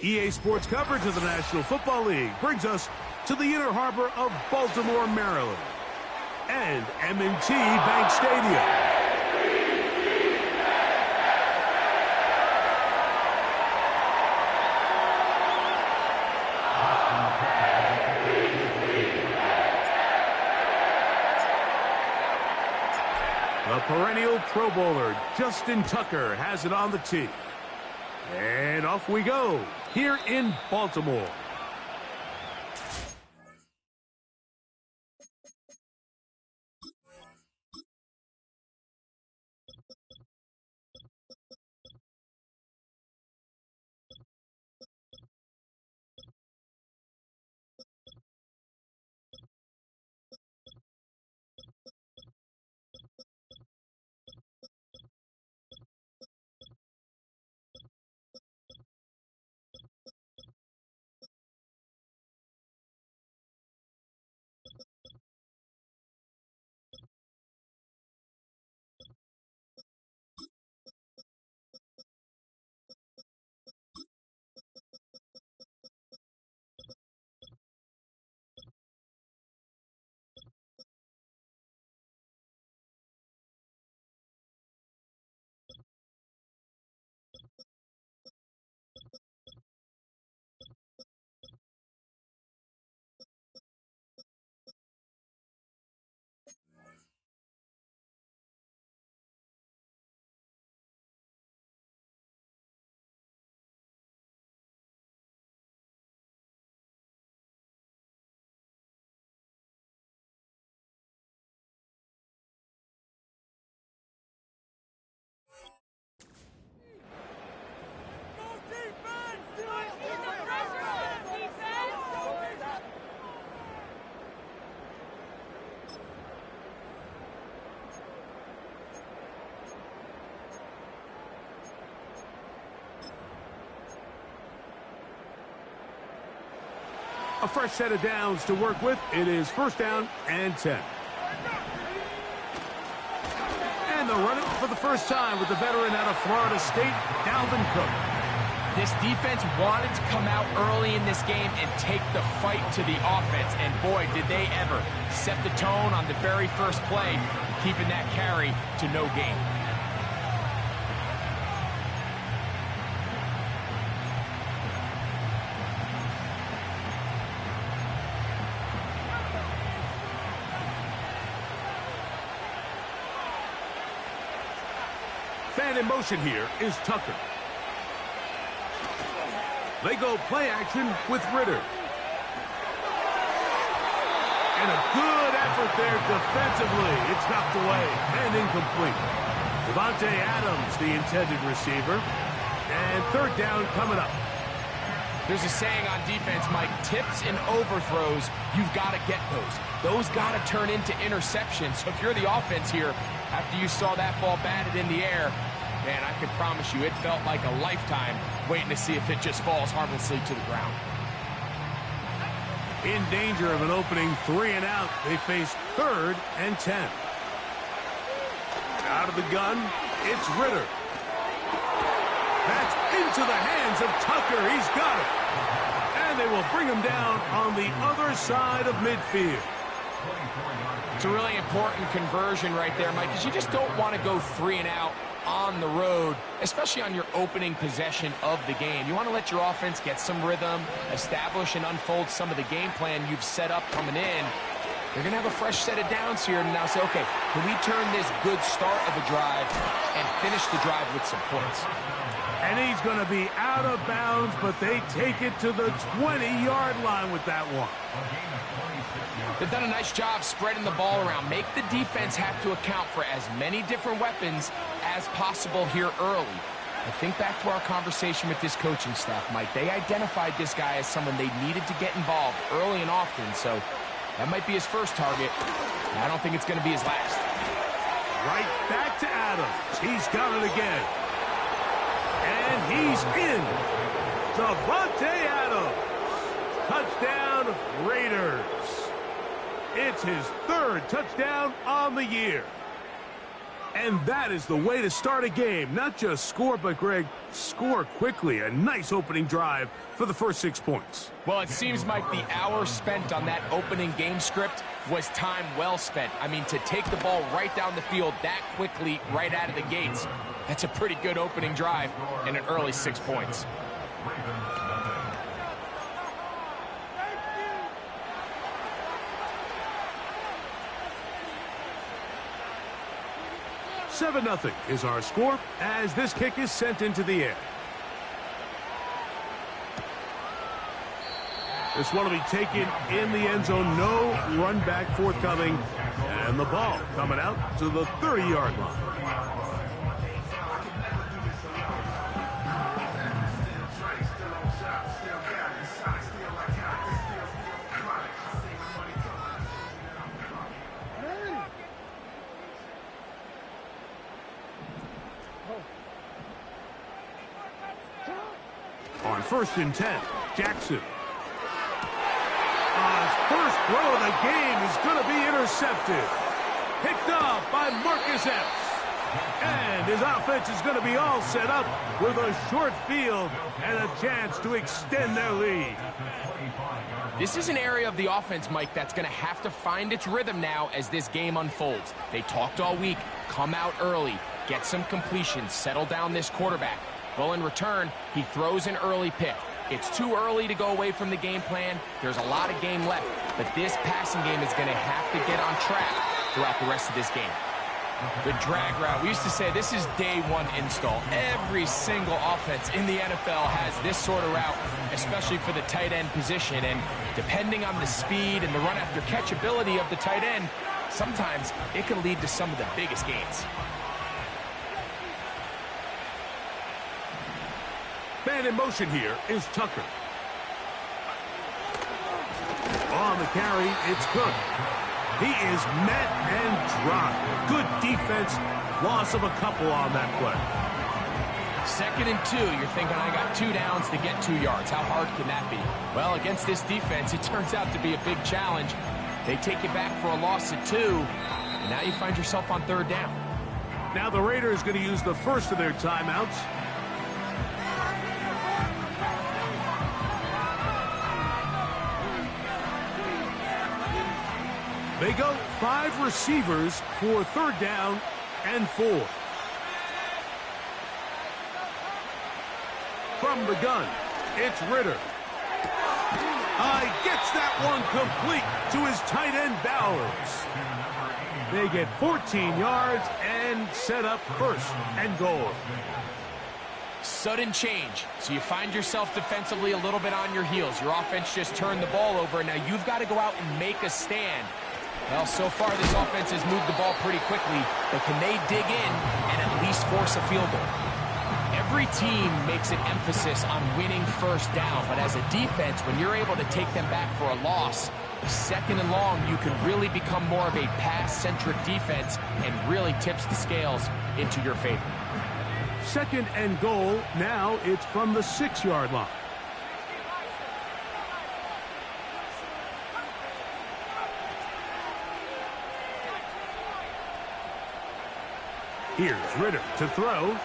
EA Sports coverage of the National Football League brings us to the inner harbor of Baltimore, Maryland, and M&T Bank Stadium. The perennial Pro Bowler, Justin Tucker, has it on the tee. And off we go, here in Baltimore. A fresh set of downs to work with. It is first down and 10. And they'll run it for the first time with the veteran out of Florida State, Dalvin Cook. This defense wanted to come out early in this game and take the fight to the offense. And boy, did they ever set the tone on the very first play, keeping that carry to no gain. Man in motion here is Tucker. They go play action with Ritter. And a good effort there defensively. It's knocked away and incomplete. Davante Adams, the intended receiver. And third down coming up. There's a saying on defense, Mike, tips and overthrows, you've got to get those. Those got to turn into interceptions. So if you're the offense here, after you saw that ball batted in the air, man, I can promise you it felt like a lifetime waiting to see if it just falls harmlessly to the ground. In danger of an opening 3 and out, they face third and 10. Out of the gun, it's Ritter. That's into the hands of Tucker. He's got it. And they will bring him down on the other side of midfield. It's a really important conversion right there, Mike, because you just don't want to go 3 and out on the road, especially on your opening possession of the game. You want to let your offense get some rhythm, establish and unfold some of the game plan you've set up coming in. They're going to have a fresh set of downs here and now say, okay, can we turn this good start of a drive and finish the drive with some points? And he's going to be out of bounds, but they take it to the 20-yard line with that one. They've done a nice job spreading the ball around. Make the defense have to account for as many different weapons as possible here early. I think back to our conversation with this coaching staff, Mike. They identified this guy as someone they needed to get involved early and often, so that might be his first target. I don't think it's going to be his last. Right back to Adams. He's got it again. And he's in. Davante Adams. Touchdown, Raiders. It's his third touchdown on the year. And that is the way to start a game. Not just score, but, Greg, score quickly. A nice opening drive for the first 6 points. Well, it seems like the hour spent on that opening game script was time well spent. I mean, to take the ball right down the field that quickly right out of the gates, that's a pretty good opening drive and an early 6 points. Seven 0 is our score as this kick is sent into the air. This one will be taken in the end zone. No run back forthcoming. And the ball coming out to the 30-yard line. On 1st and 10, Jackson. His first throw of the game is going to be intercepted. Picked up by Marcus Epps. And his offense is going to be all set up with a short field and a chance to extend their lead. This is an area of the offense, Mike, that's going to have to find its rhythm now as this game unfolds. They talked all week, come out early, get some completions, settle down this quarterback. Well, in return, he throws an early pick. It's too early to go away from the game plan. There's a lot of game left, but this passing game is going to have to get on track throughout the rest of this game. The drag route. We used to say this is day one install. Every single offense in the NFL has this sort of route, especially for the tight end position. And depending on the speed and the run after catch ability of the tight end, sometimes it can lead to some of the biggest gains. Man in motion here is Tucker. On the carry, it's Cook. He is met and dropped. Good defense. Loss of a couple on that play. 2nd and 2. You're thinking, I got 2 downs to get 2 yards. How hard can that be? Well, against this defense, it turns out to be a big challenge. They take you back for a loss of 2, and now you find yourself on 3rd down. Now the Raiders going to use the first of their timeouts. They go 5 receivers for 3rd down and 4. From the gun, it's Ritter. Gets that one complete to his tight end Bowers. They get 14 yards and set up 1st and goal. Sudden change. So you find yourself defensively a little bit on your heels. Your offense just turned the ball over. Now you've got to go out and make a stand. Well, so far this offense has moved the ball pretty quickly, but can they dig in and at least force a field goal? Every team makes an emphasis on winning 1st down, but as a defense, when you're able to take them back for a loss, 2nd and long, you can really become more of a pass-centric defense and really tips the scales into your favor. 2nd and goal. Now it's from the 6-yard line. Here's Ritter to throw.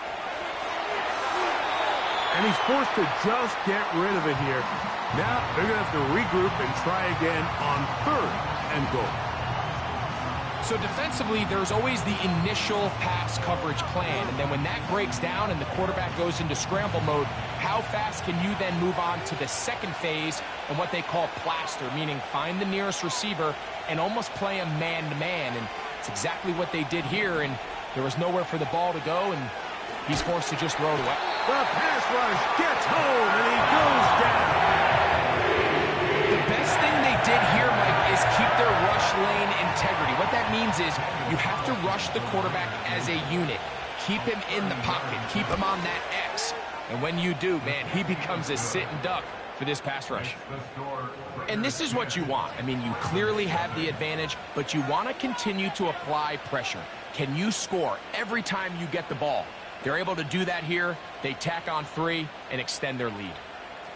And he's forced to just get rid of it here. Now they're going to have to regroup and try again on 3rd and goal. So defensively, there's always the initial pass coverage plan. And then when that breaks down and the quarterback goes into scramble mode, how fast can you then move on to the 2nd phase and what they call plaster, meaning find the nearest receiver and almost play a man-to-man. And it's exactly what they did here. And there was nowhere for the ball to go, and he's forced to just throw it away. The pass rush gets home, and he goes down. The best thing they did here, Mike, is keep their rush lane integrity. What that means is you have to rush the quarterback as a unit. Keep him in the pocket. Keep him on that X. And when you do, man, he becomes a sit-and duck for this pass rush. And this is what you want. I mean, you clearly have the advantage, but you want to continue to apply pressure. Can you score every time you get the ball? They're able to do that here. They tack on 3 and extend their lead.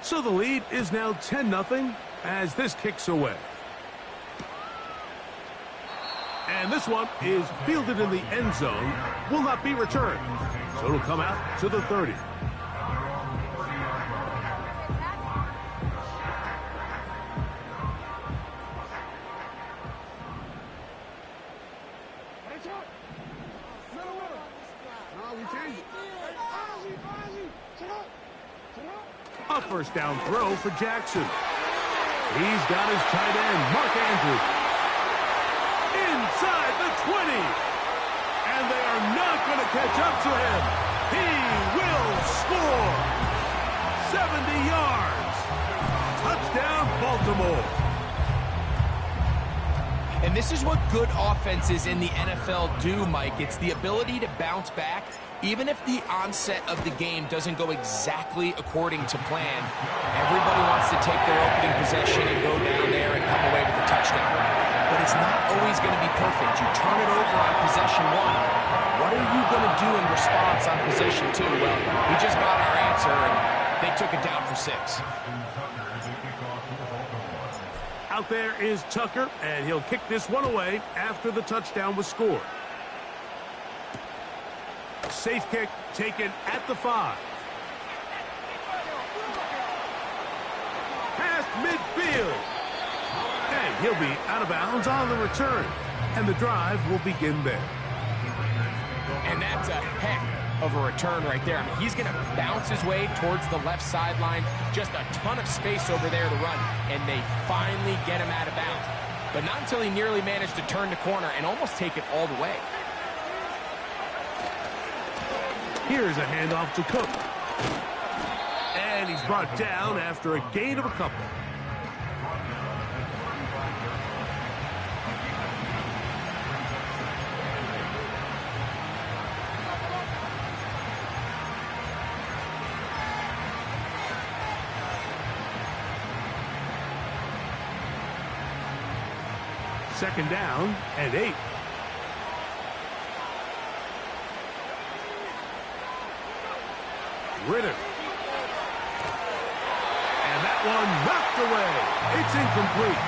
So the lead is now 10-0 as this kicks away. And this one is fielded in the end zone, will not be returned. So it'll come out to the 30. A first down throw for Jackson. He's got his tight end, Mark Andrews, inside the 20. And they are not going to catch up to him. He will score. 70 yards. Touchdown, Baltimore. And this is what good offenses in the NFL do, Mike. It's the ability to bounce back, even if the onset of the game doesn't go exactly according to plan. Everybody wants to take their opening possession and go down there and come away with a touchdown. But it's not always going to be perfect. You turn it over on possession one. What are you going to do in response on possession two? Well, we just got our answer, and they took it down for 6. Out there is Tucker, and he'll kick this one away after the touchdown was scored. Safe kick taken at the 5. Past midfield. And he'll be out of bounds on the return. And the drive will begin there. And that's a heck of a return right there. I mean, he's going to bounce his way towards the left sideline. Just a ton of space over there to run. And they finally get him out of bounds. But not until he nearly managed to turn the corner and almost take it all the way. Here's a handoff to Cook. And he's brought down after a gain of a couple. Second down and 8. Ritter. And that one knocked away. It's incomplete.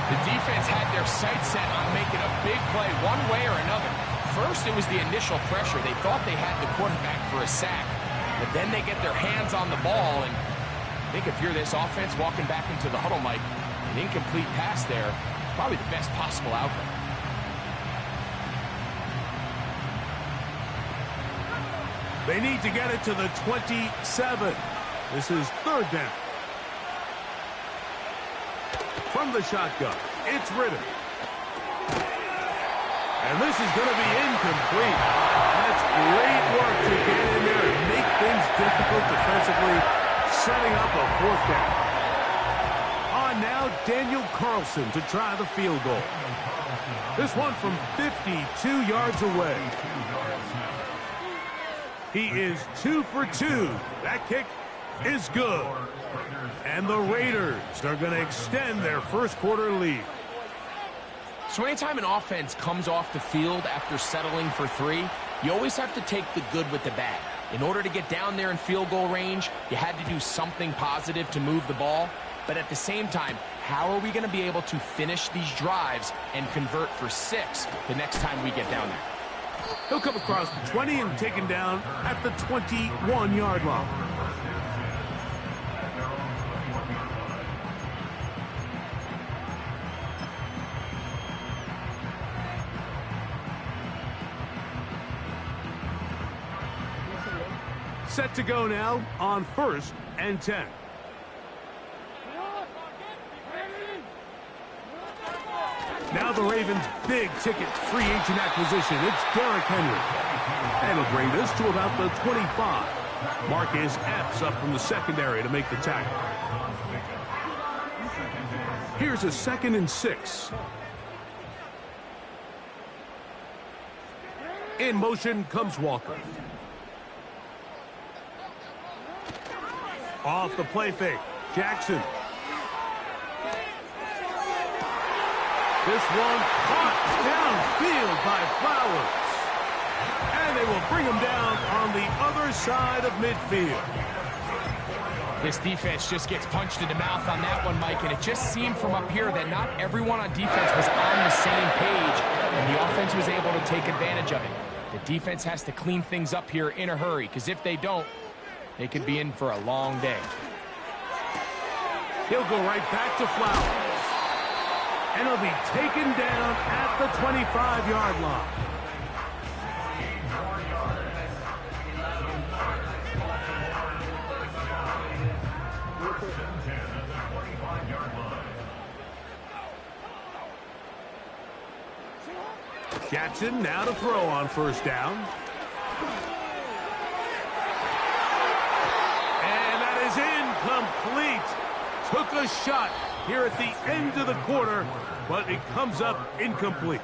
The defense had their sights set on making a big play one way or another. First, it was the initial pressure. They thought they had the quarterback for a sack. But then they get their hands on the ball. And I think if you're this offense walking back into the huddle, Mike, an incomplete pass there, probably the best possible outcome. They need to get it to the 27. This is third down. From the shotgun, it's Ritter. And this is going to be incomplete. That's great work to get in there and make things difficult defensively, setting up a fourth down. On now, Daniel Carlson to try the field goal. This one from 52 yards away. He is 2 for 2. That kick is good. And the Raiders are going to extend their first quarter lead. So anytime an offense comes off the field after settling for 3, you always have to take the good with the bad. In order to get down there in field goal range, you had to do something positive to move the ball. But at the same time, how are we going to be able to finish these drives and convert for 6 the next time we get down there? He'll come across the 20 and taken down at the 21-yard line. Set to go now on 1st and 10. Now the Ravens' big-ticket free agent acquisition. It's Derrick Henry. And he'll bring this to about the 25. Marcus Epps up from the secondary to make the tackle. Here's a 2nd and 6. In motion comes Walker. Off the play fake, Jackson. This one caught downfield by Flowers. And they will bring him down on the other side of midfield. This defense just gets punched in the mouth on that one, Mike, and it just seemed from up here that not everyone on defense was on the same page, and the offense was able to take advantage of it. The defense has to clean things up here in a hurry, because if they don't, they could be in for a long day. He'll go right back to Flowers. And he'll be taken down at the 25-yard line. Jackson now to throw on first down. And that is incomplete. Took a shot here at the end of the quarter, but it comes up incomplete.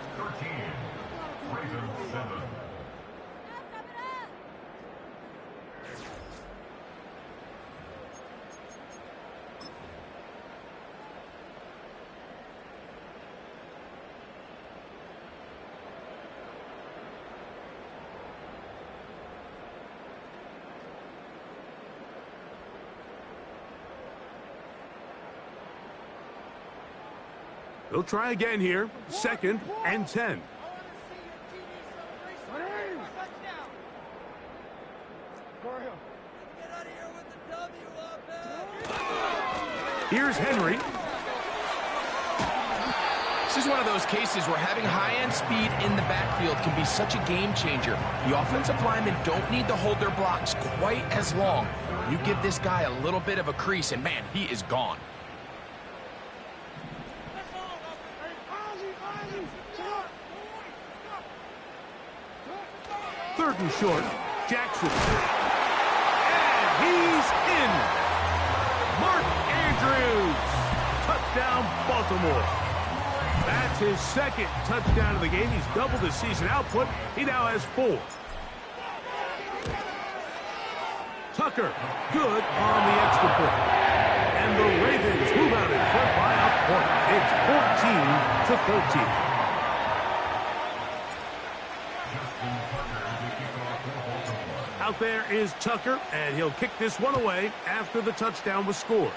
They'll try again here. 2nd and 10. Here's Henry. This is one of those cases where having high-end speed in the backfield can be such a game changer. The offensive linemen don't need to hold their blocks quite as long. You give this guy a little bit of a crease, and man, he is gone. 3rd and short. Jackson. And he's in. Mark Andrews. Touchdown, Baltimore. That's his 2nd touchdown of the game. He's doubled his season output. He now has 4. Tucker, good on the extra point. And the Ravens move out in front by a point. It's 14-13. Out there is Tucker, and he'll kick this one away after the touchdown was scored.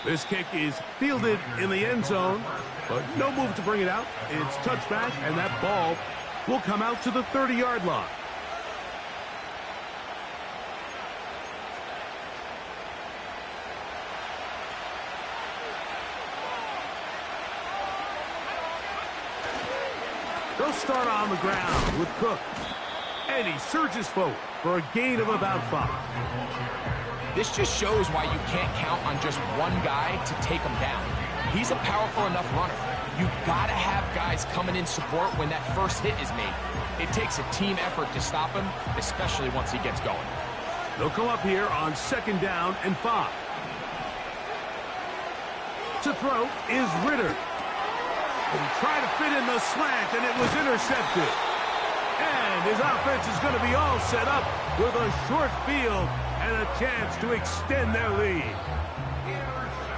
This kick is fielded in the end zone, but no move to bring it out. It's touchback, and that ball will come out to the 30-yard line. They'll start on the ground with Cook. And he surges forward for a gain of about 5. This just shows why you can't count on just one guy to take him down. He's a powerful enough runner. You've got to have guys coming in support when that first hit is made. It takes a team effort to stop him, especially once he gets going. They'll come up here on 2nd down and 5. To throw is Ritter. And he tried to fit in the slant, and it was intercepted. And his offense is going to be all set up with a short field and a chance to extend their lead.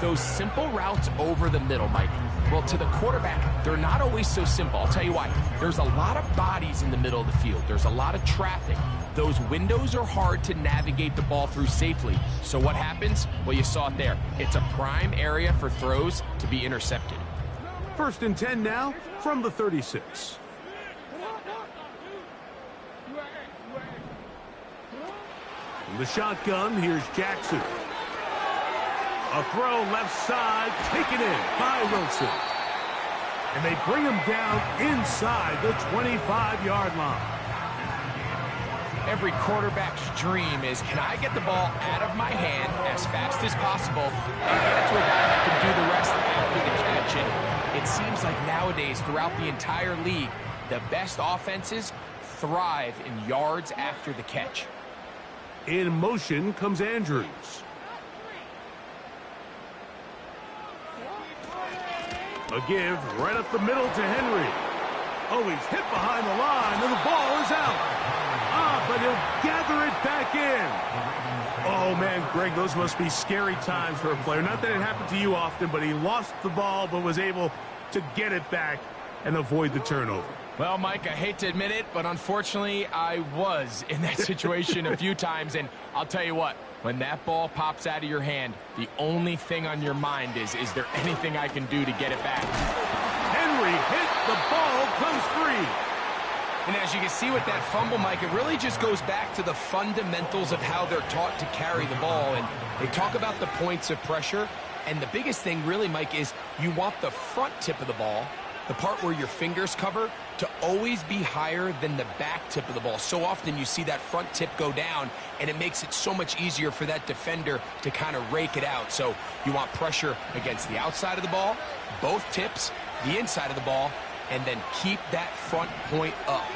Those simple routes over the middle, Mike. Well, to the quarterback, they're not always so simple. I'll tell you why. There's a lot of bodies in the middle of the field. There's a lot of traffic. Those windows are hard to navigate the ball through safely. So what happens? Well, you saw it there. It's a prime area for throws to be intercepted. 1st and 10 now from the 36. From the shotgun, here's Jackson. A throw left side, taken in by Wilson. And they bring him down inside the 25-yard line. Every quarterback's dream is, can I get the ball out of my hand as fast as possible and get it to a guy that can do the rest after the catch? And it seems like nowadays, throughout the entire league, the best offenses thrive in yards after the catch. In motion comes Andrews. A give right up the middle to Henry. Oh, he's hit behind the line, and the ball is out. But he'll gather it back in. Oh, man, Greg, those must be scary times for a player. Not that it happened to you often, but he lost the ball but was able to get it back and avoid the turnover. Well, Mike, I hate to admit it, but unfortunately, I was in that situation a few times, and I'll tell you what, When that ball pops out of your hand, the only thing on your mind is there anything I can do to get it back? Henry hit, the ball comes free. And as you can see with that fumble, Mike, it really just goes back to the fundamentals of how they're taught to carry the ball. And they talk about the points of pressure. And the biggest thing really, Mike, is you want the front tip of the ball, the part where your fingers cover, to always be higher than the back tip of the ball. So often you see that front tip go down, and it makes it so much easier for that defender to kind of rake it out. So you want pressure against the outside of the ball, both tips, the inside of the ball, and then keep that front point up.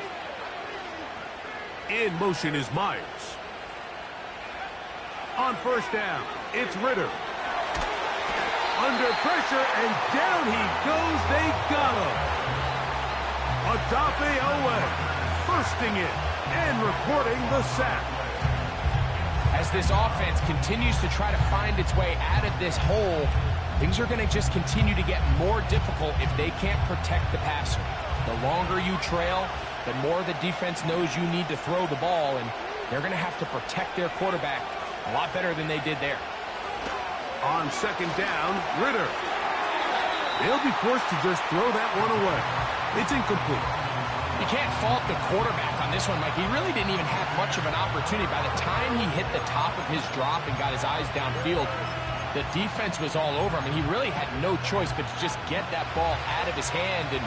In motion is Myers. On first down, it's Ritter. Under pressure, and down he goes. They got him. Odafe Oweh bursting it and recording the sack. As this offense continues to try to find its way out of this hole, things are going to just continue to get more difficult if they can't protect the passer. The longer you trail, the more the defense knows you need to throw the ball, and they're going to have to protect their quarterback a lot better than they did there. On second down, Ritter. They'll be forced to just throw that one away. It's incomplete. You can't fault the quarterback on this one, Mike. He really didn't even have much of an opportunity. By the time he hit the top of his drop and got his eyes downfield, the defense was all over him, and he really had no choice but to just get that ball out of his hand and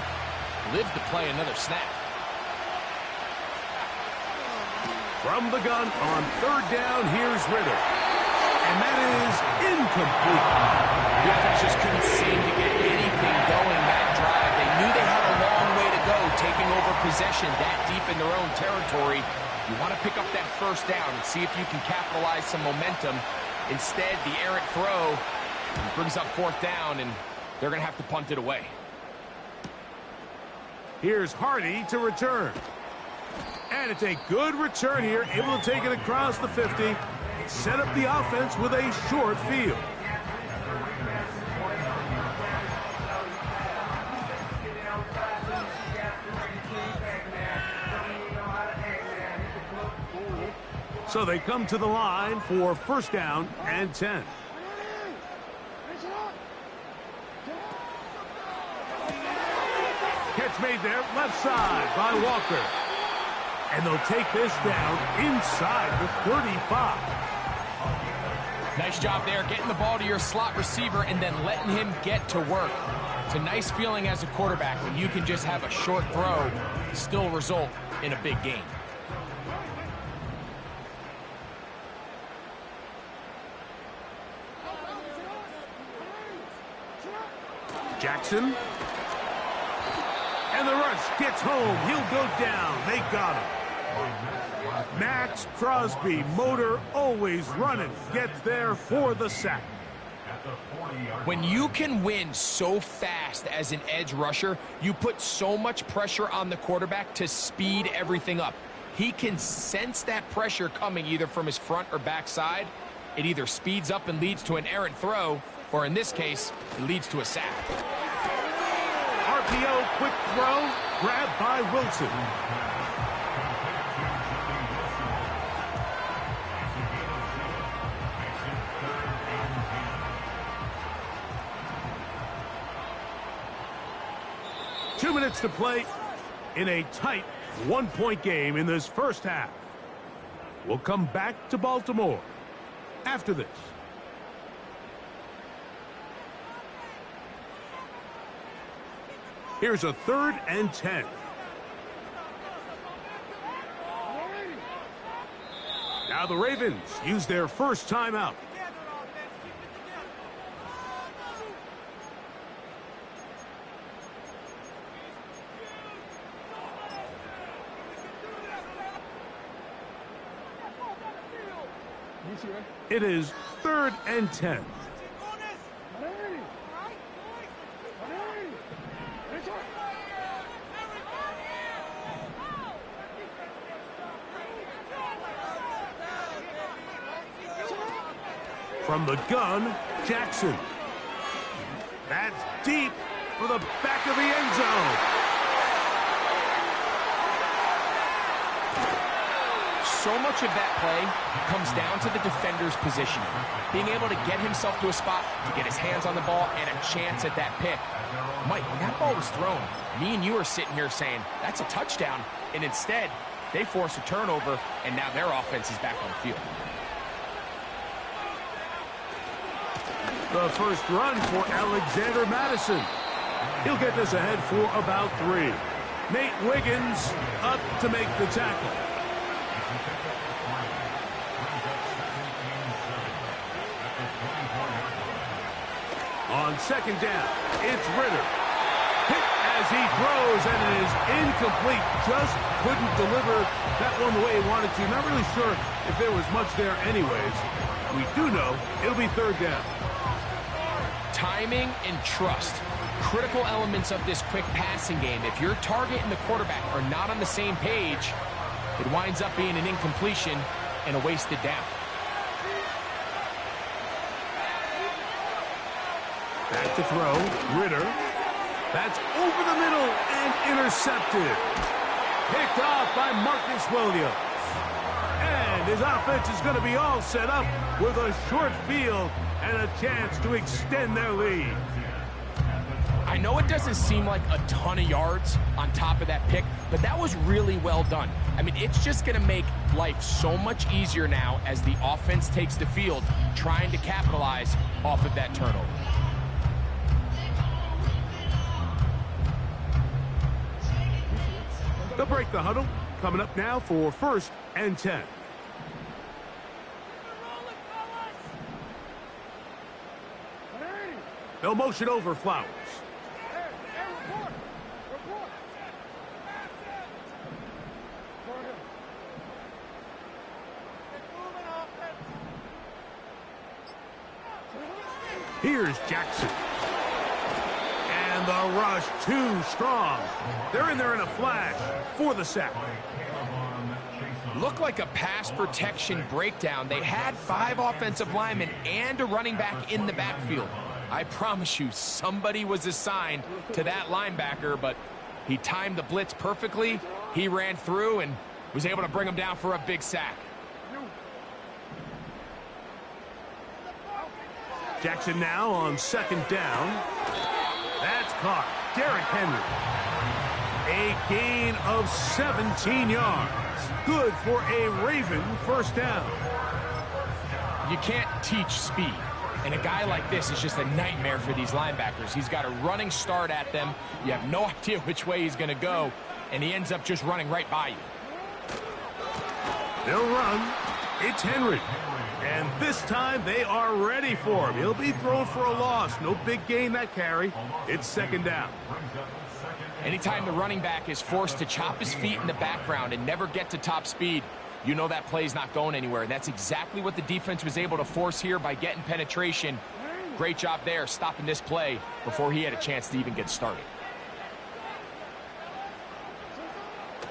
live to play another snap. From the gun on third down, here's Ritter. And that is incomplete. The offense just couldn't seem to get anything going that drive. They knew they had a long way to go, taking over possession that deep in their own territory. You want to pick up that first down and see if you can capitalize some momentum. Instead, the errant throw brings up fourth down, and they're going to have to punt it away. Here's Hardy to return. And it's a good return here, able to take it across the 50. Set up the offense with a short field. So they come to the line for first down and 10. Catch made there, left side by Walker. And they'll take this down inside the 35. Nice job there, getting the ball to your slot receiver and then letting him get to work. It's a nice feeling as a quarterback when you can just have a short throw, still result in a big game. Jackson. And the rush gets home. He'll go down. They got him. Max Crosby, motor always running, gets there for the sack. When you can win so fast as an edge rusher, you put so much pressure on the quarterback to speed everything up. He can sense that pressure coming either from his front or back side. It either speeds up and leads to an errant throw, or in this case, it leads to a sack. RPO, quick throw, grabbed by Wilson. Two minutes to play in a tight one-point game in this first half. We'll come back to Baltimore after this. Here's a 3rd and 10. Now the Ravens use their first timeout. It is 3rd and 10. From the gun, Jackson. That's deep for the back of the end zone. so much of that play comes down to the defender's positioning. Being able to get himself to a spot, to get his hands on the ball, and a chance at that pick. Mike, when that ball was thrown, me and you are sitting here saying, that's a touchdown. And instead, they force a turnover, and now their offense is back on the field. The first run for Alexander Madison. He'll get this ahead for about 3. Nate Wiggins up to make the tackle. On second down, it's Ritter. Hit as he throws, and it is incomplete. Just couldn't deliver that one the way he wanted to. Not really sure if there was much there anyways. We do know it'll be third down. Timing and trust. Critical elements of this quick passing game. If your target and the quarterback are not on the same page, it winds up being an incompletion and a wasted down. Back to throw, Ritter. That's over the middle and intercepted. Picked off by Marcus Williams. And his offense is going to be all set up with a short field and a chance to extend their lead. I know it doesn't seem like a ton of yards on top of that pick, but that was really well done. I mean, it's just going to make life so much easier now as the offense takes the field, trying to capitalize off of that turnover. They'll break the huddle. Coming up now for 1st and 10. They'll motion over Flowers. Here's Jackson. And the rush too strong. They're in there in a flash for the sack. Looked like a pass protection breakdown. They had 5 offensive linemen and a running back in the backfield. I promise you, somebody was assigned to that linebacker, but he timed the blitz perfectly. He ran through and was able to bring him down for a big sack. Jackson now on 2nd down. That's caught. Derrick Henry. A gain of 17 yards. Good for a Raven 1st down. You can't teach speed. And a guy like this is just a nightmare for these linebackers. He's got a running start at them. You have no idea which way he's going to go, and he ends up just running right by you. They'll run. It's Henry. And this time they are ready for him. He'll be thrown for a loss. No big gain that carry. It's 2nd down. Anytime the running back is forced to chop his feet in the background and never get to top speed, you know that play's not going anywhere. And that's exactly what the defense was able to force here by getting penetration. Great job there, stopping this play before he had a chance to even get started.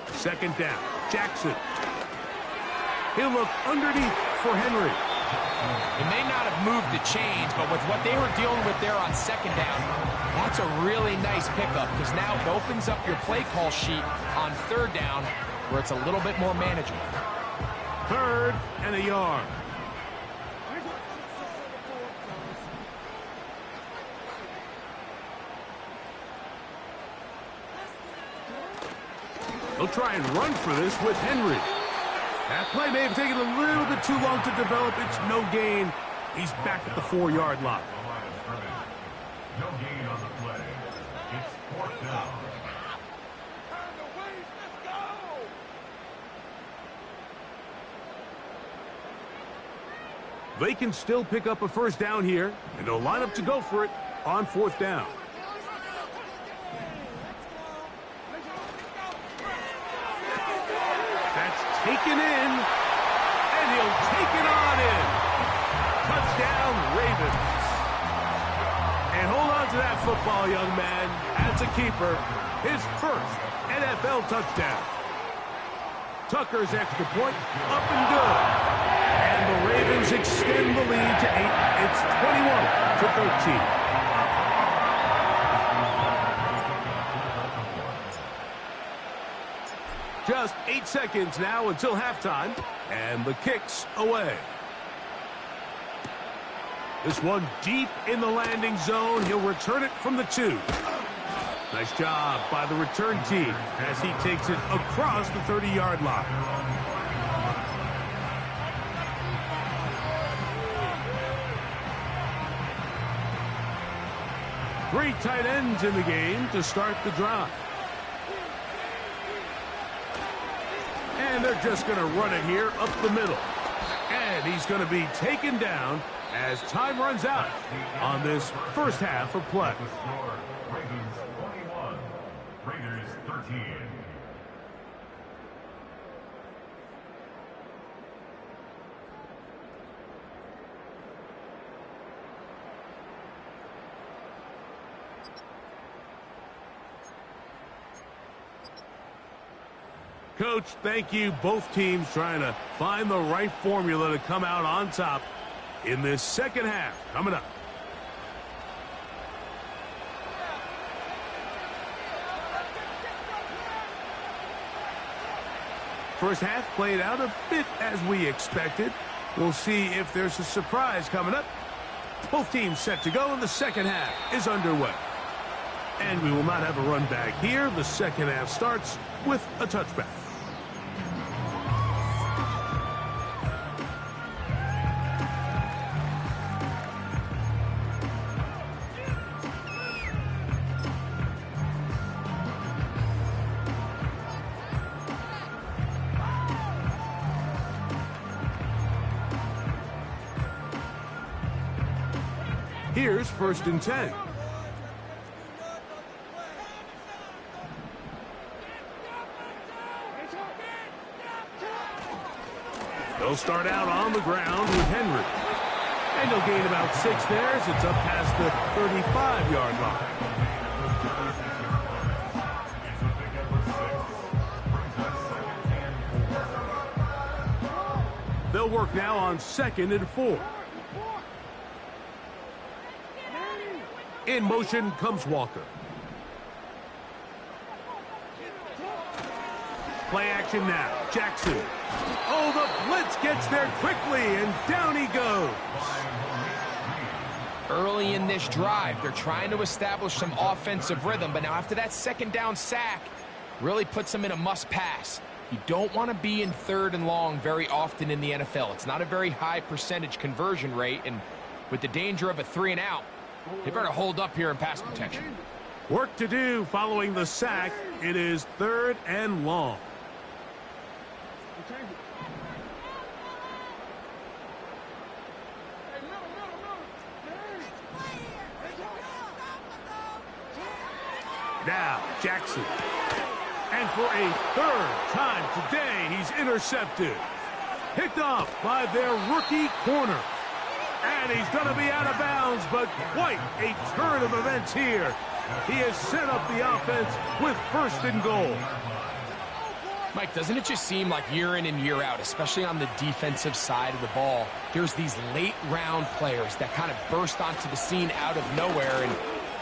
2nd down. Jackson. He'll look underneath for Henry. It may not have moved the chains, but with what they were dealing with there on 2nd down, that's a really nice pickup because now it opens up your play call sheet on 3rd down where it's a little bit more manageable. 3rd and a yard. They'll try and run for this with Henry. That play may have taken a little bit too long to develop. It's no gain. He's back at the 4-yard line. No gain on the play. It's 4th down. They can still pick up a 1st down here, and they'll line up to go for it on 4th down. That's taken in, and he'll take it on in. Touchdown, Ravens. And hold on to that football, young man. As a keeper, his 1st NFL touchdown. Tucker's extra point, up and good. And the Ravens extend the lead to 8. It's 21-13. Just 8 seconds now until halftime, and the kick's away. This one deep in the landing zone. He'll return it from the 2. Nice job by the return team as he takes it across the 30-yard line. Three tight ends in the game to start the drive. And they're just going to run it here up the middle. And he's going to be taken down as time runs out on this first half of play. The score, Ravens 21, Raiders 13. Coach, thank you. Both teams trying to find the right formula to come out on top in this second half coming up. First half played out a bit as we expected. We'll see if there's a surprise coming up. Both teams set to go, and the second half is underway. And we will not have a run back here. The second half starts with a touchback. Here's 1st and 10. They'll start out on the ground with Henry. And he'll gain about 6 there as it's up past the 35-yard line. They'll work now on 2nd and 4. In motion comes Walker. Play action now. Jackson. Oh, the blitz gets there quickly, and down he goes. Early in this drive, they're trying to establish some offensive rhythm, but now after that second down sack, really puts them in a must-pass. You don't want to be in 3rd and long very often in the NFL. It's not a very high percentage conversion rate, and with the danger of a 3-and-out, they better hold up here in pass protection. Work to do following the sack. It is 3rd and long. Now, Jackson. And for a 3rd time today, he's intercepted. Picked off by their rookie corner. And he's going to be out of bounds, but quite a turn of events here. He has set up the offense with 1st and goal. Mike, doesn't it just seem like year in and year out, especially on the defensive side of the ball, there's these late-round players that kind of burst onto the scene out of nowhere, and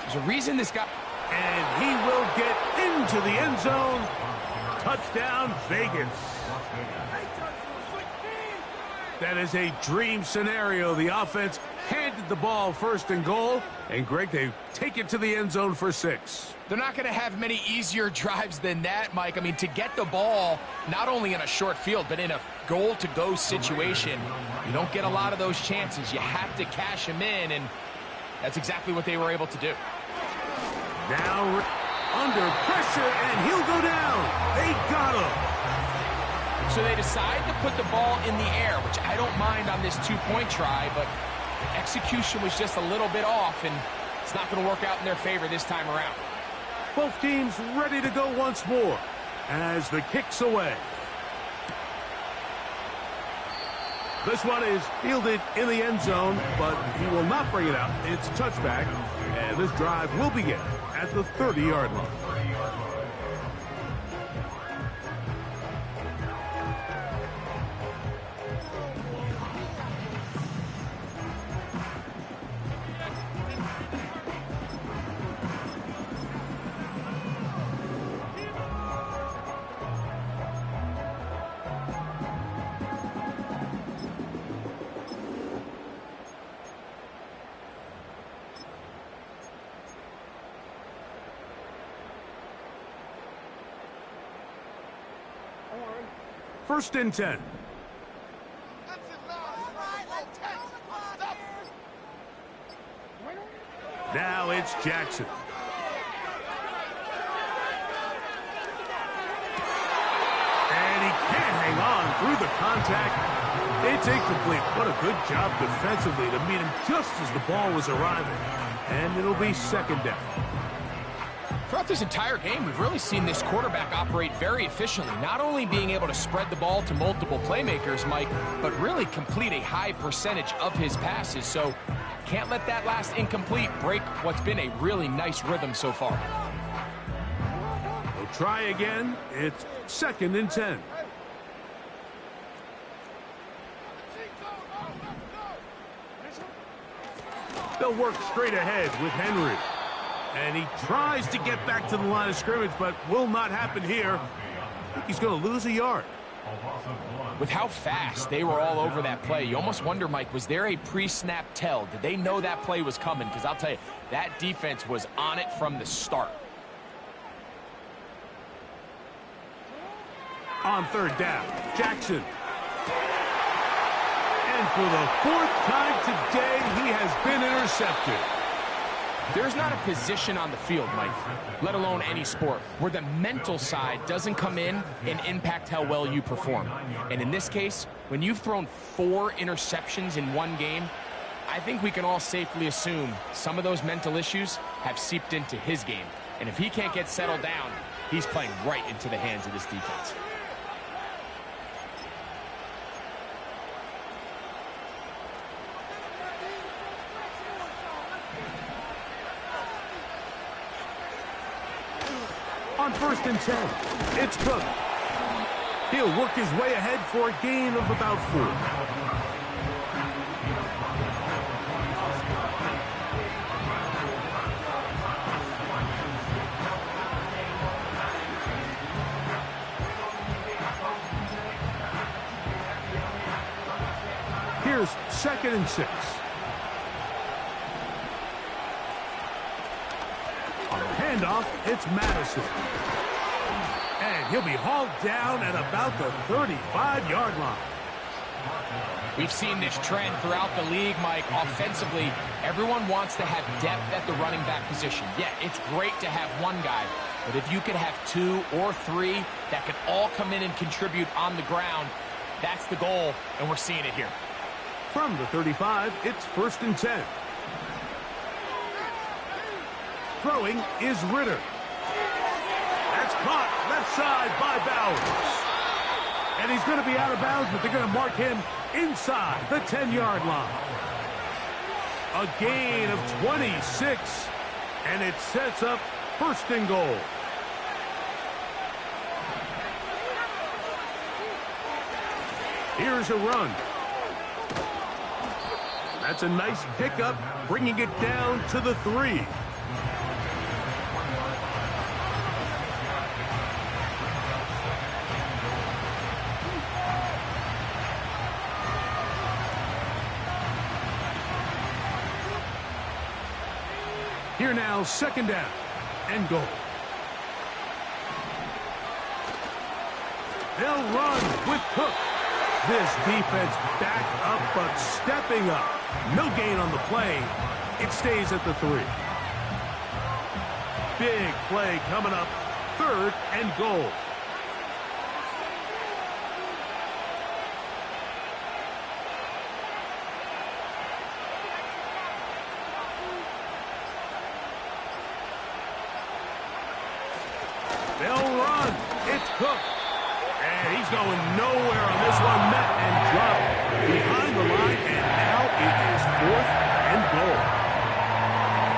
there's a reason this guy... And he will get into the end zone. Touchdown, Vegas. That is a dream scenario. The offense handed the ball 1st and goal. And, Greg, they take it to the end zone for 6. They're not going to have many easier drives than that, Mike. I mean, to get the ball, not only in a short field, but in a goal-to-go situation, you don't get a lot of those chances. You have to cash them in, and that's exactly what they were able to do. Now under pressure, and he'll go down. They got him. So they decide to put the ball in the air, which I don't mind on this 2-point try, but the execution was just a little bit off, and it's not going to work out in their favor this time around. Both teams ready to go once more as the kick's away. This one is fielded in the end zone, but he will not bring it out. It's a touchback, and this drive will begin at the 30-yard line. First and 10. Now it's Jackson. And he can't hang on through the contact. It's incomplete. What a good job defensively to meet him just as the ball was arriving. And it'll be second down. Throughout this entire game, we've really seen this quarterback operate very efficiently, not only being able to spread the ball to multiple playmakers, Mike, but really complete a high percentage of his passes. So can't let that last incomplete break what's been a really nice rhythm so far. They'll try again. It's second and 10. They'll work straight ahead with Henry. And he tries to get back to the line of scrimmage, but will not happen here. I think he's going to lose a yard. With how fast they were all over that play, you almost wonder, Mike, was there a pre-snap tell? Did they know that play was coming? Because I'll tell you, that defense was on it from the start. On third down, Jackson. And for the fourth time today, he has been intercepted. There's not a position on the field, Mike, let alone any sport, where the mental side doesn't come in and impact how well you perform. And in this case, when you've thrown 4 interceptions in one game, I think we can all safely assume some of those mental issues have seeped into his game. And if he can't get settled down, he's playing right into the hands of this defense. On first and 10, it's Cook. He'll work his way ahead for a gain of about 4. Here's second and 6. On the handoff, it's Madison. And he'll be hauled down at about the 35-yard line. We've seen this trend throughout the league, Mike. Offensively, everyone wants to have depth at the running back position. Yeah, it's great to have one guy, but if you could have 2 or 3 that could all come in and contribute on the ground, that's the goal, and we're seeing it here. From the 35, it's first and 10. Throwing is Ritter. That's caught left side by Bowers. And he's going to be out of bounds, but they're going to mark him inside the 10-yard line. A gain of 26, and it sets up first and goal. Here's a run. That's a nice pickup, bringing it down to the 3. Here now, second down and goal. They'll run with Cook. This defense back up, but stepping up. No gain on the play. It stays at the 3. Big play coming up. Third and goal. They'll run. It's Cook. And he's going nowhere on this one. Met and dropped behind the line. And now it is fourth and goal.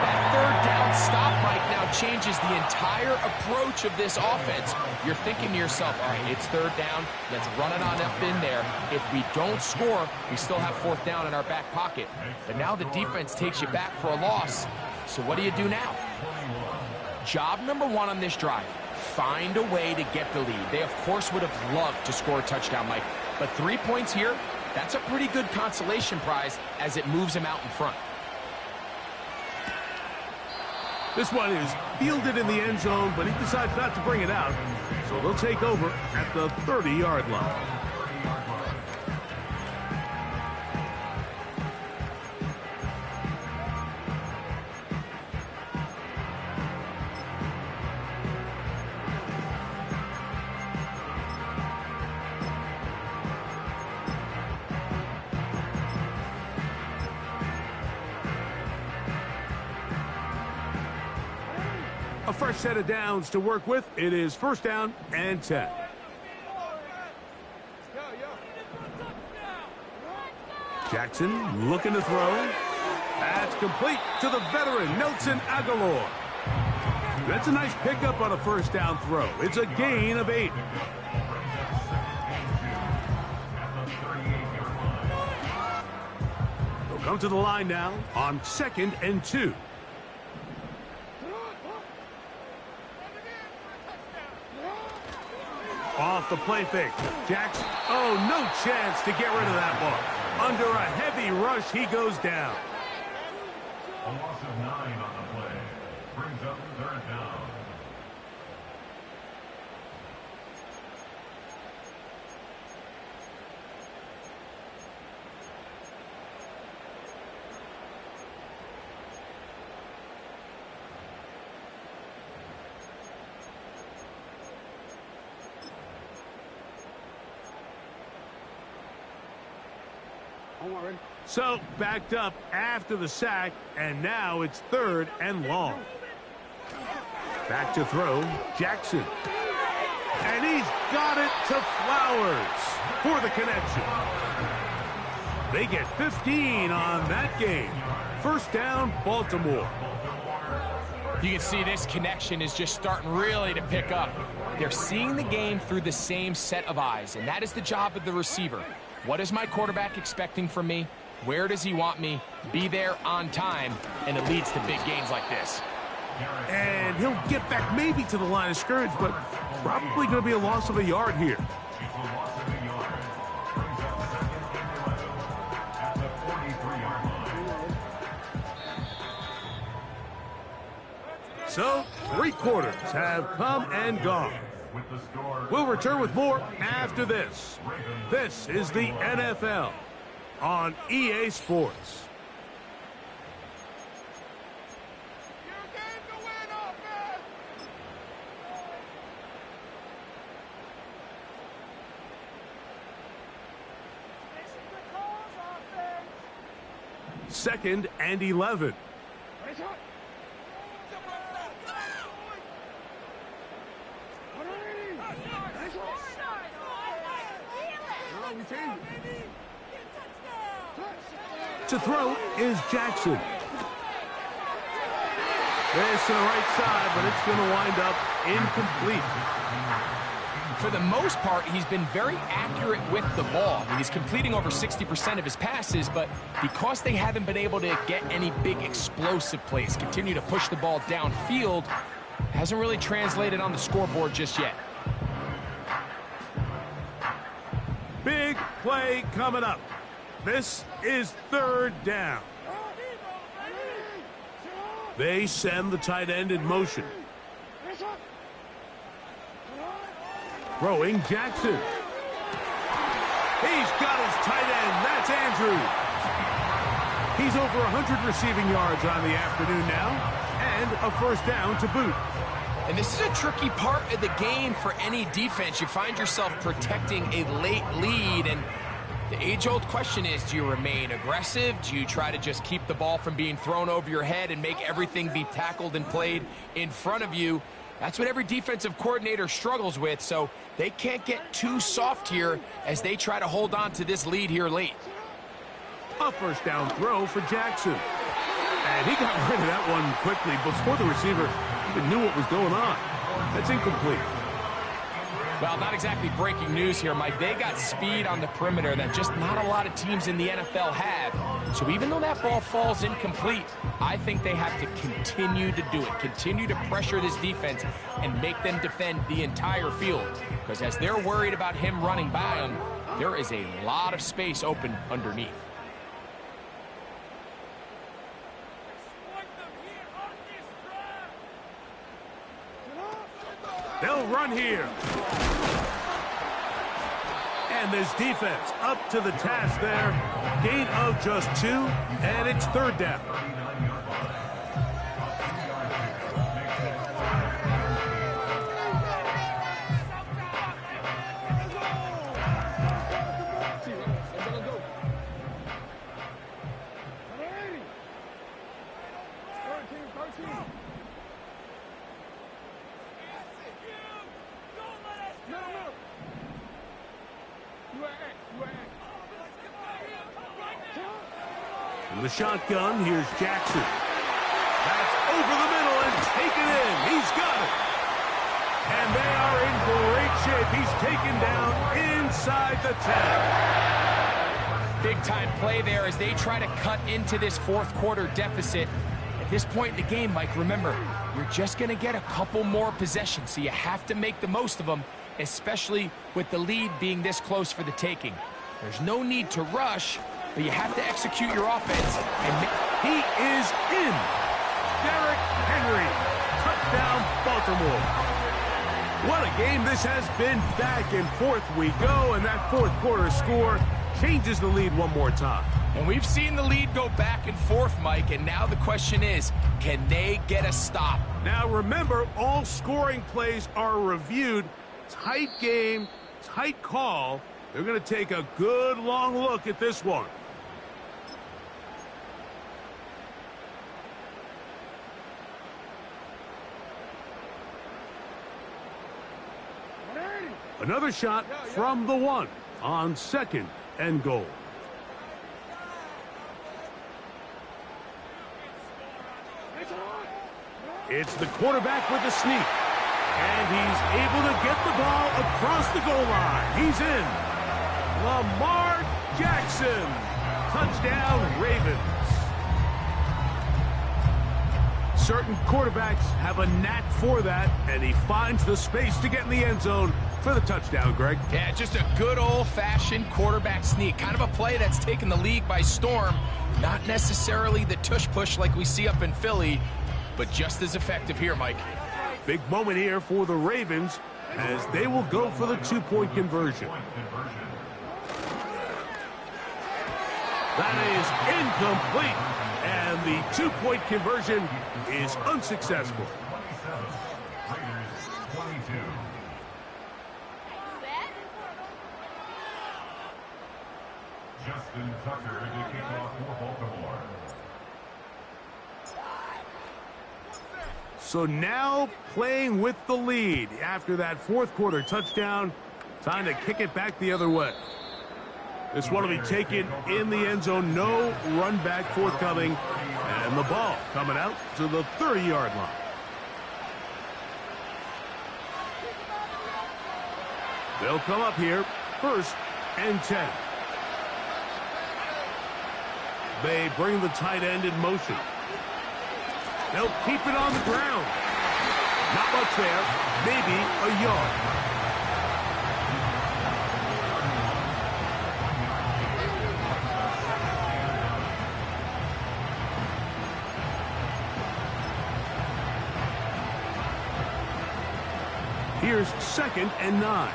That third down stop, Mike, now changes the entire approach of this offense. You're thinking to yourself, all right, it's third down. Let's run it on up in there. If we don't score, we still have fourth down in our back pocket. But now the defense takes you back for a loss. So what do you do now? Job number 1 on this drive. Find a way to get the lead. They, of course, would have loved to score a touchdown, Mike. But 3 points here, that's a pretty good consolation prize as it moves them out in front. This one is fielded in the end zone, but he decides not to bring it out. So they'll take over at the 30-yard line. A fresh set of downs to work with. It is first down and 10. Jackson looking to throw. That's complete to the veteran, Nelson Agholor. That's a nice pickup on a first down throw. It's a gain of 8. They'll come to the line now on 2nd and 2. Off the play fake. Jackson. Oh, no chance to get rid of that ball. Under a heavy rush, he goes down. A loss of 9 on the play. Brings up third down. So, backed up after the sack, and now it's 3rd and long. Back to throw, Jackson. And he's got it to Flowers for the connection. They get 15 on that game. First down, Baltimore. You can see this connection is just starting really to pick up. They're seeing the game through the same set of eyes, and that is the job of the receiver. What is my quarterback expecting from me? Where does he want me? Be there on time, and it leads to big gains like this. And he'll get back maybe to the line of scrimmage, but probably going to be a loss of a yard here. It's a loss of a yard. Brings up 2nd and 11 at the 43-yard line. So, 3 quarters have come and gone. With the score, We'll return with more after this. This is the NFL on EA Sports. Second and 11. To throw is Jackson. This to the right side, but it's going to wind up incomplete. For the most part, he's been very accurate with the ball. I mean, he's completing over 60% of his passes, but because they haven't been able to get any big explosive plays, continue to push the ball downfield, hasn't really translated on the scoreboard just yet. Big play coming up. This is 3rd down. They send the tight end in motion. Throwing Jackson. He's got his tight end. That's Andrews. He's over 100 receiving yards on the afternoon now, and a first down to boot. And this is a tricky part of the game for any defense. You find yourself protecting a late lead, and the age-old question is, do you remain aggressive? Do you try to just keep the ball from being thrown over your head and make everything be tackled and played in front of you? That's what every defensive coordinator struggles with, so they can't get too soft here as they try to hold on to this lead here late. A first down throw for Jackson. And he got rid of that one quickly before the receiver even knew what was going on. That's incomplete. Well, not exactly breaking news here, Mike. They got speed on the perimeter that just not a lot of teams in the NFL have. So even though that ball falls incomplete, I think they have to continue to do it. Continue to pressure this defense and make them defend the entire field. Because as they're worried about him running by them, there is a lot of space open underneath. They'll run here. And this defense up to the task there. Gain of just 2, and it's 3rd down. With a shotgun, here's Jackson. That's over the middle and taken in. He's got it. And they are in great shape. He's taken down inside the 10. Big-time play there as they try to cut into this 4th quarter deficit. At this point in the game, Mike, remember, you're just going to get a couple more possessions, so you have to make the most of them, especially with the lead being this close for the taking. There's no need to rush, but you have to execute your offense. And he is in. Derrick Henry. Touchdown, Baltimore. What a game this has been. Back and forth we go, and that 4th quarter score changes the lead one more time. And we've seen the lead go back and forth, Mike, and now the question is, can they get a stop? Now remember, all scoring plays are reviewed. Tight game, tight call. They're going to take a good long look at this one. Another shot from the 1 on 2nd and goal. It's the quarterback with the sneak. And he's able to get the ball across the goal line. He's in. Lamar Jackson. Touchdown, Ravens. Certain quarterbacks have a knack for that, and he finds the space to get in the end zone for the touchdown, Greg. Yeah, just a good old-fashioned quarterback sneak. Kind of a play that's taken the league by storm. Not necessarily the tush-push like we see up in Philly, but just as effective here, Mike. Big moment here for the Ravens as they will go for the 2-point conversion. That is incomplete, and the 2-point conversion is unsuccessful. Justin Tucker to kick off for Baltimore. So now playing with the lead after that 4th quarter touchdown. Time to kick it back the other way. This one will be taken in the end zone. No run back forthcoming. And the ball coming out to the 30-yard line. They'll come up here 1st and 10. They bring the tight end in motion. They'll keep it on the ground. Not much there. Maybe a yard. Here's 2nd and 9.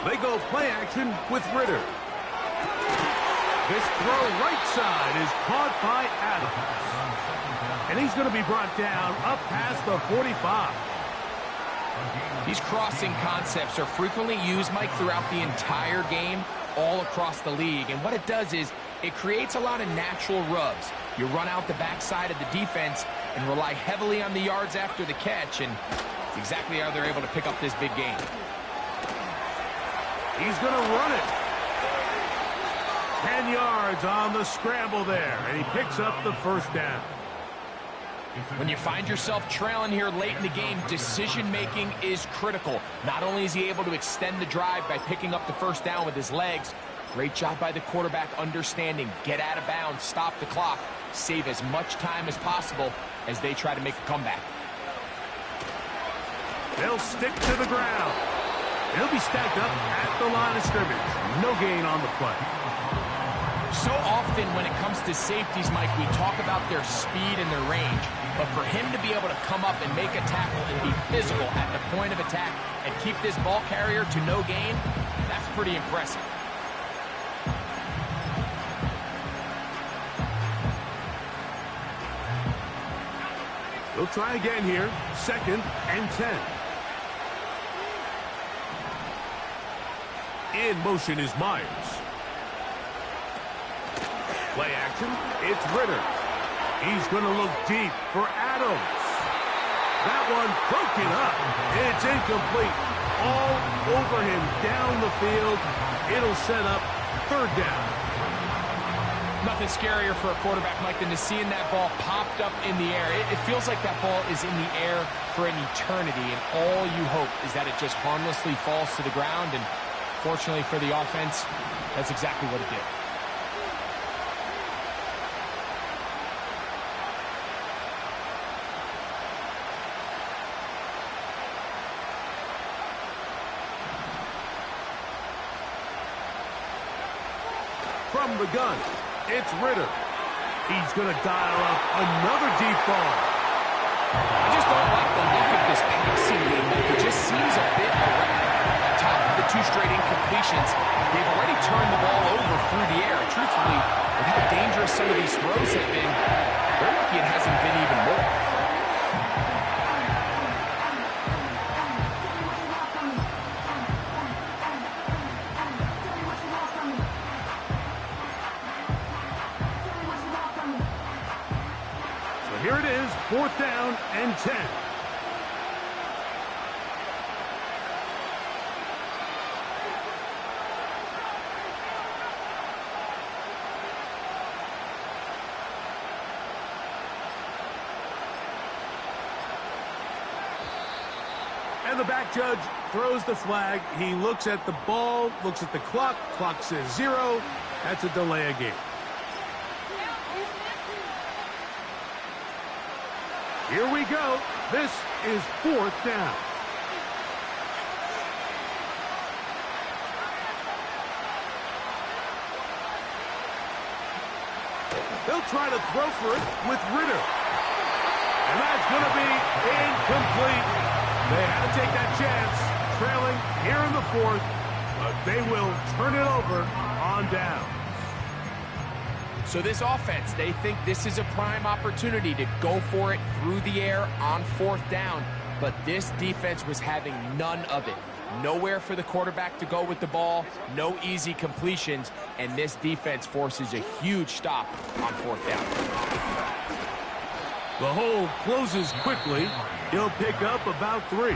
They go play action with Ritter. This throw right side is caught by Adams. And he's going to be brought down up past the 45. These crossing concepts are frequently used, Mike, throughout the entire game, all across the league. And what it does is it creates a lot of natural rubs. You run out the backside of the defense and rely heavily on the yards after the catch, and it's exactly how they're able to pick up this big game. He's going to run it. 10 yards on the scramble there, and he picks up the 1st down. When you find yourself trailing here late in the game, decision-making is critical. Not only is he able to extend the drive by picking up the 1st down with his legs, great job by the quarterback understanding, get out of bounds, stop the clock, save as much time as possible as they try to make a comeback. They'll stick to the ground. He'll be stacked up at the line of scrimmage. No gain on the play. So often when it comes to safeties, Mike, we talk about their speed and their range. But for him to be able to come up and make a tackle and be physical at the point of attack and keep this ball carrier to no gain, that's pretty impressive. We'll try again here. 2nd and 10. In motion is Myers. Play action. It's Ritter. He's going to look deep for Adams. That one broken up. It's incomplete. All over him down the field. It'll set up 3rd down. Nothing scarier for a quarterback, Mike, than to seeing that ball popped up in the air. It feels like that ball is in the air for an eternity, and all you hope is that it just harmlessly falls to the ground, and fortunately for the offense, that's exactly what it did. From the gun, it's Ritter. He's going to dial up another deep ball. I just don't like the look of this passing game, Mike. It just seems a bit erratic. On top of the 2 straight incompletions, they've already turned the ball over through the air. Truthfully, with how dangerous some of these throws have been, they're lucky it hasn't been even more. Here it is, 4th down and 10. And the back judge throws the flag. He looks at the ball, looks at the clock. Clock says 0. That's a delay of game. Here we go. This is 4th down. They'll try to throw for it with Ritter. And that's going to be incomplete. They had to take that chance, trailing here in the 4th, but they will turn it over on down. So this offense, they think this is a prime opportunity to go for it through the air on 4th down, but this defense was having none of it. Nowhere for the quarterback to go with the ball, no easy completions, and this defense forces a huge stop on 4th down. The hole closes quickly. He'll pick up about 3.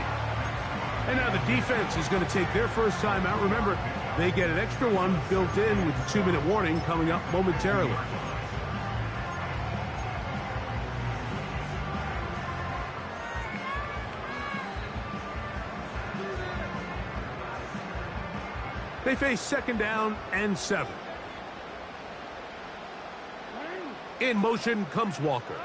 And now the defense is going to take their first time out. Remember, they get an extra one built in with the 2-minute warning coming up momentarily. They face 2nd down and 7. In motion comes Walker.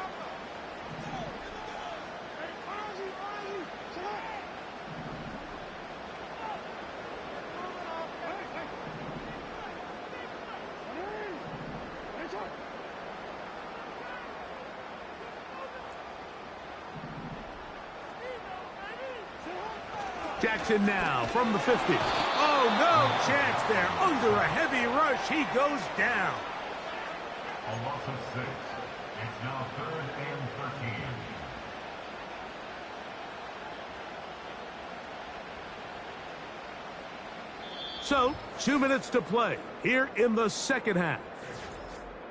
Jackson now from the 50. Oh, no chance there. Under a heavy rush, he goes down. A loss of 6. It's now 3rd and 13. So, 2 minutes to play here in the 2nd half.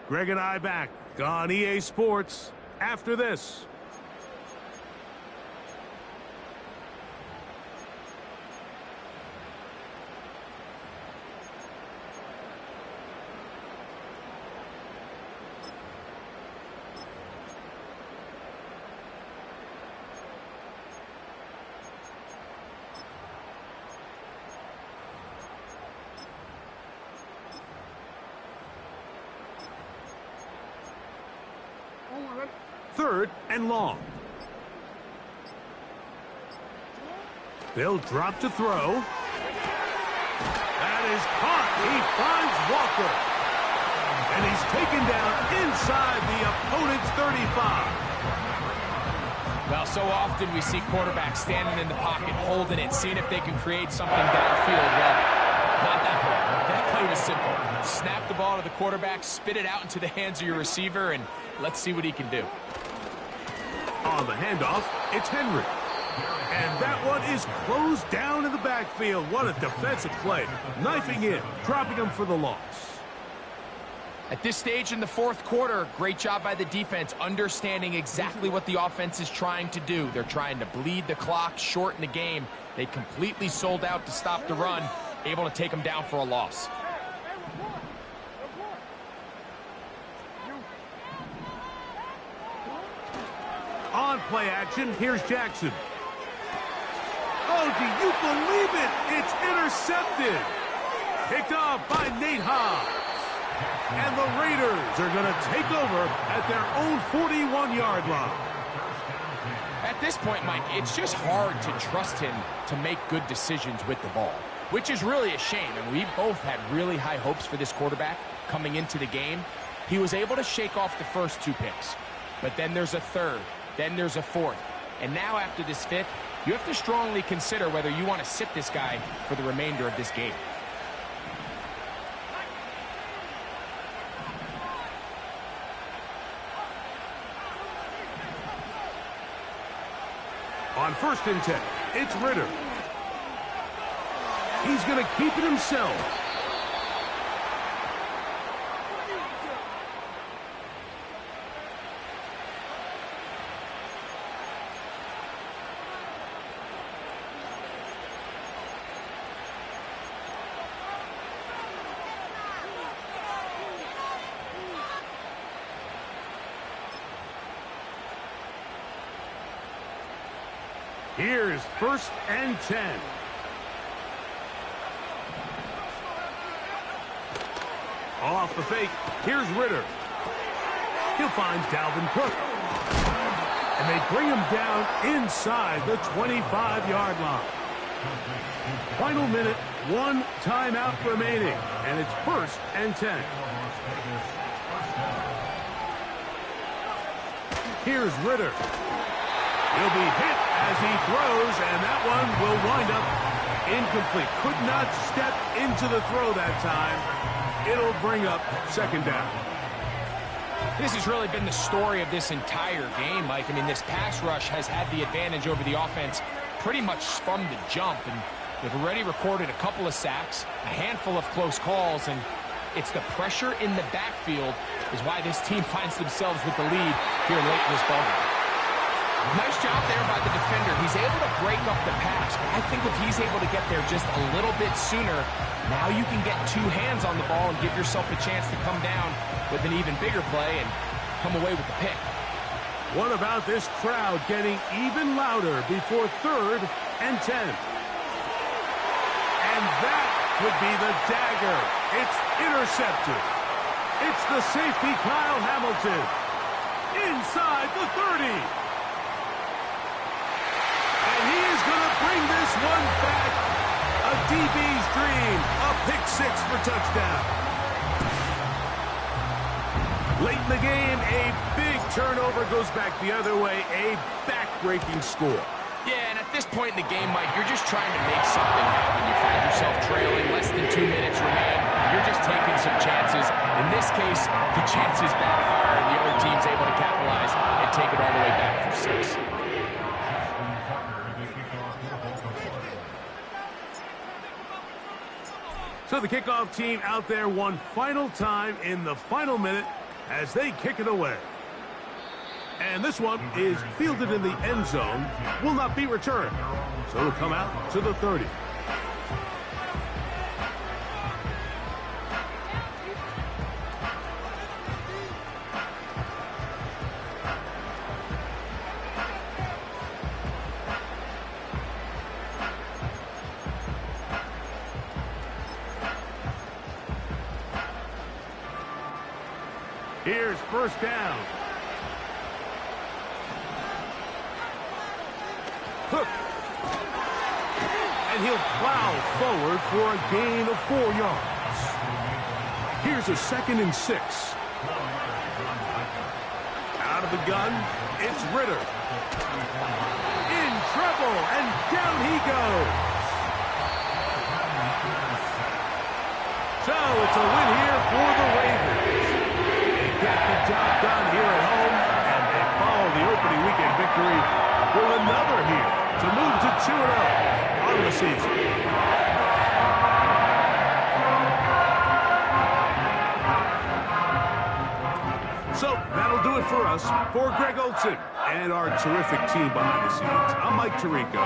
Greg and I back on EA Sports after this. Third and long. They'll drop to throw. That is caught. He finds Walker. And he's taken down inside the opponent's 35. Well, so often we see quarterbacks standing in the pocket, holding it, seeing if they can create something downfield. Well, not that play. That play was simple. Snap the ball to the quarterback, spit it out into the hands of your receiver, and let's see what he can do. On the handoff, it's Henry. And that one is closed down in the backfield. What a defensive play. Knifing in, dropping him for the loss. At this stage in the fourth quarter, great job by the defense, understanding exactly what the offense is trying to do. They're trying to bleed the clock, shorten the game. They completely sold out to stop the run, able to take them down for a loss. On play action, here's Jackson. Oh, do you believe it? It's intercepted. Picked off by Nate Hobbs. And the Raiders are going to take over at their own 41-yard line. At this point, Mike, it's just hard to trust him to make good decisions with the ball, which is really a shame. And we both had really high hopes for this quarterback coming into the game. He was able to shake off the first two picks, but then there's a third, then there's a fourth. And now after this fifth, you have to strongly consider whether you want to sit this guy for the remainder of this game. On 1st and 10, it's Ritter. He's going to keep it himself. Here's 1st and 10. Off the fake, here's Ritter. He'll find Dalvin Cook. And they bring him down inside the 25-yard line. Final minute, 1 timeout remaining, and it's 1st and 10. Here's Ritter. He'll be hit as he throws, and that one will wind up incomplete. Could not step into the throw that time. It'll bring up 2nd down. This has really been the story of this entire game, Mike. I mean, this pass rush has had the advantage over the offense pretty much from the jump, and they've already recorded a couple of sacks, a handful of close calls, and it's the pressure in the backfield is why this team finds themselves with the lead here late in this ballgame. Nice job there by the defender. He's able to break up the pass. But I think if he's able to get there just a little bit sooner, now you can get 2 hands on the ball and give yourself a chance to come down with an even bigger play and come away with the pick. What about this crowd getting even louder before 3rd and 10? And that would be the dagger. It's intercepted. It's the safety, Kyle Hamilton. Inside the 30. And he is going to bring this one back. A DB's dream. A pick 6 for touchdown. Late in the game, a big turnover goes back the other way. A back-breaking score. Yeah, and at this point in the game, Mike, you're just trying to make something happen. You find yourself trailing, less than 2 minutes remain. You're just taking some chances. In this case, the chances backfire, and the other team's able to capitalize and take it all the way back for 6. So the kickoff team out there one final time in the final minute as they kick it away. And this one is fielded in the end zone, will not be returned. So it'll come out to the 30. Here's 1st down. Cook. And he'll plow forward for a gain of 4 yards. Here's a 2nd and 6. Out of the gun, it's Ritter. In trouble, and down he goes. So it's a win here for the Ravens. They get the job done here at home, and they follow the opening weekend victory with another here to move to 2-0 on the season. So that'll do it for us. For Greg Olsen and our terrific team behind the scenes, I'm Mike Tirico.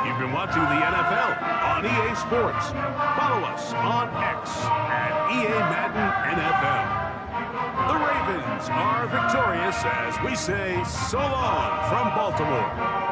You've been watching the NFL on EA Sports. Follow us on X at EA Madden NFL. The Ravens are victorious as we say so long from Baltimore.